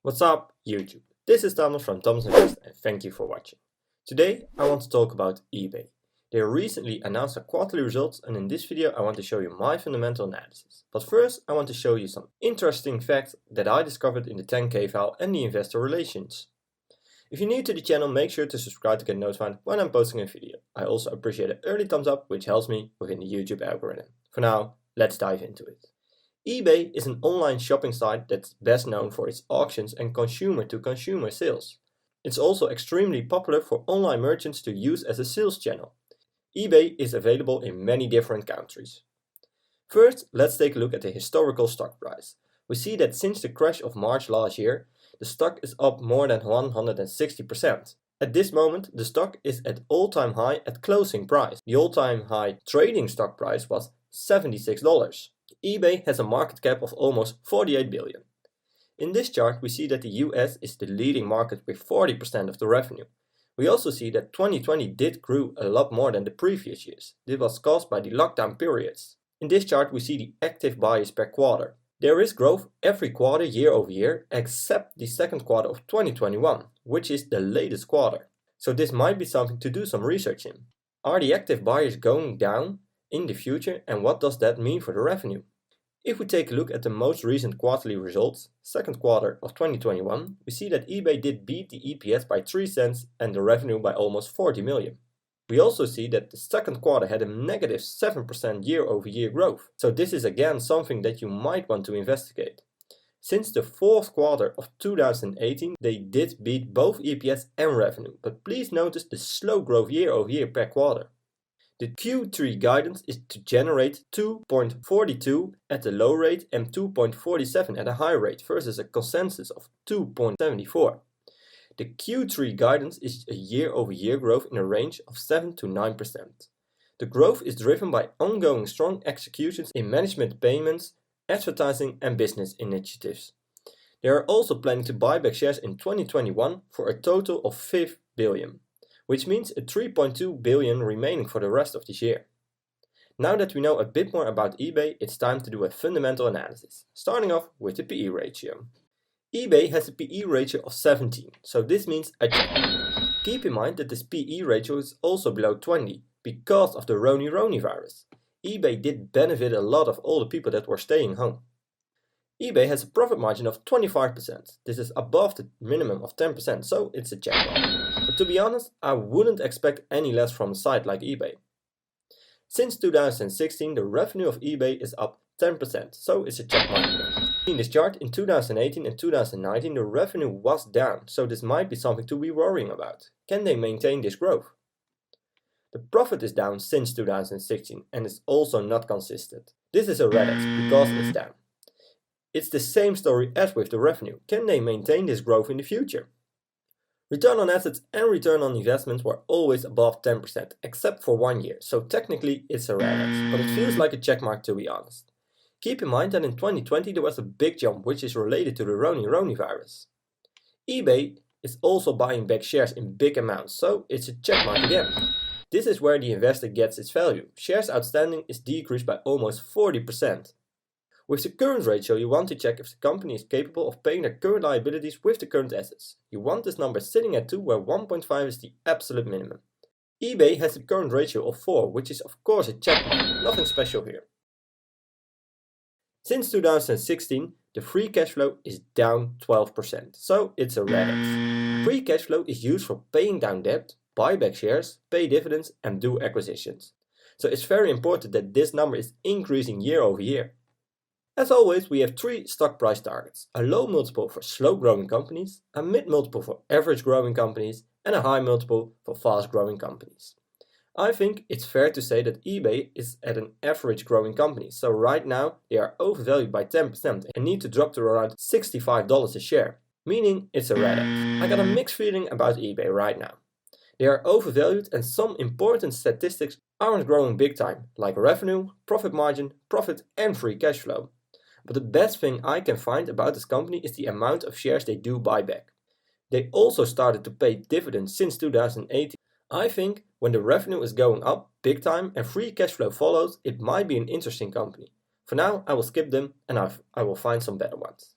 What's up, YouTube? This is Thomas from Thomas Invest and thank you for watching. Today I want to talk about eBay. They recently announced their quarterly results and in this video I want to show you my fundamental analysis. But first I want to show you some interesting facts that I discovered in the 10K file and the investor relations. If you're new to the channel, make sure to subscribe to get notified when I'm posting a video. I also appreciate an early thumbs up which helps me within the YouTube algorithm. For now, let's dive into it. eBay is an online shopping site that's best known for its auctions and consumer-to-consumer sales. It's also extremely popular for online merchants to use as a sales channel. eBay is available in many different countries. First, let's take a look at the historical stock price. We see that since the crash of March last year, the stock is up more than 160%. At this moment, the stock is at all-time high at closing price. The all-time high trading stock price was $76. eBay has a market cap of almost 48 billion. In this chart we see that the US is the leading market with 40% of the revenue. We also see that 2020 did grow a lot more than the previous years. This was caused by the lockdown periods. In this chart we see the active buyers per quarter. There is growth every quarter year over year except the second quarter of 2021, which is the latest quarter. So this might be something to do some research in. Are the active buyers going down in the future and what does that mean for the revenue? If we take a look at the most recent quarterly results, second quarter of 2021, we see that eBay did beat the EPS by 3 cents and the revenue by almost 40 million. We also see that the second quarter had a negative 7% year-over-year growth, so this is again something that you might want to investigate. Since the fourth quarter of 2018, they did beat both EPS and revenue, but please notice the slow growth year-over-year per quarter. The Q3 guidance is to generate 2.42 at the low rate and 2.47 at a high rate versus a consensus of 2.74. The Q3 guidance is a year-over-year growth in a range of 7 to 9%. The growth is driven by ongoing strong executions in management payments, advertising and business initiatives. They are also planning to buy back shares in 2021 for a total of 5 billion. Which means a 3.2 billion remaining for the rest of this year. Now that we know a bit more about eBay, it's time to do a fundamental analysis, starting off with the PE ratio. eBay has a PE ratio of 17, so this means a check. Keep in mind that this PE ratio is also below 20 because of the Roni virus. eBay did benefit a lot of all the people that were staying home. eBay has a profit margin of 25%. This is above the minimum of 10%, so it's a check mark. But to be honest, I wouldn't expect any less from a site like eBay. Since 2016, the revenue of eBay is up 10%, so it's a check mark again. In this chart, in 2018 and 2019, the revenue was down, so this might be something to be worrying about. Can they maintain this growth? The profit is down since 2016 and is also not consistent. This is a red X because it's down. It's the same story as with the revenue. Can they maintain this growth in the future? Return on assets and return on investments were always above 10%, except for 1 year, so technically it's a red X, but it feels like a checkmark to be honest. Keep in mind that in 2020 there was a big jump which is related to the Roni virus. eBay is also buying back shares in big amounts, so it's a checkmark again. This is where the investor gets its value. Shares outstanding is decreased by almost 40%. With the current ratio, you want to check if the company is capable of paying their current liabilities with the current assets. You want this number sitting at 2, where 1.5 is the absolute minimum. eBay has a current ratio of 4, which is of course a checkmark, nothing special here. Since 2016, the free cash flow is down 12%, so it's a red X. Free cash flow is used for paying down debt, buy back shares, pay dividends and do acquisitions. So it's very important that this number is increasing year over year. As always, we have 3 stock price targets, a low multiple for slow growing companies, a mid multiple for average growing companies, and a high multiple for fast growing companies. I think it's fair to say that eBay is at an average growing company, so right now they are overvalued by 10% and need to drop to around $65 a share, meaning it's a red X. I got a mixed feeling about eBay right now. They are overvalued and some important statistics aren't growing big time, like revenue, profit margin, profit and free cash flow. But the best thing I can find about this company is the amount of shares they do buy back. They also started to pay dividends since 2018. I think when the revenue is going up big time and free cash flow follows, it might be an interesting company. For now, I will skip them and I will find some better ones.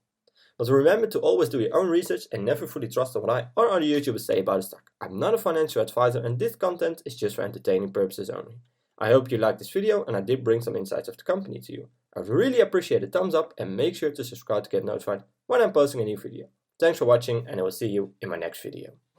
But remember to always do your own research and never fully trust on what I or other YouTubers say about a stock. I'm not a financial advisor and this content is just for entertaining purposes only. I hope you liked this video and I did bring some insights of the company to you. I would really appreciate a thumbs up and make sure to subscribe to get notified when I'm posting a new video. Thanks for watching and I will see you in my next video.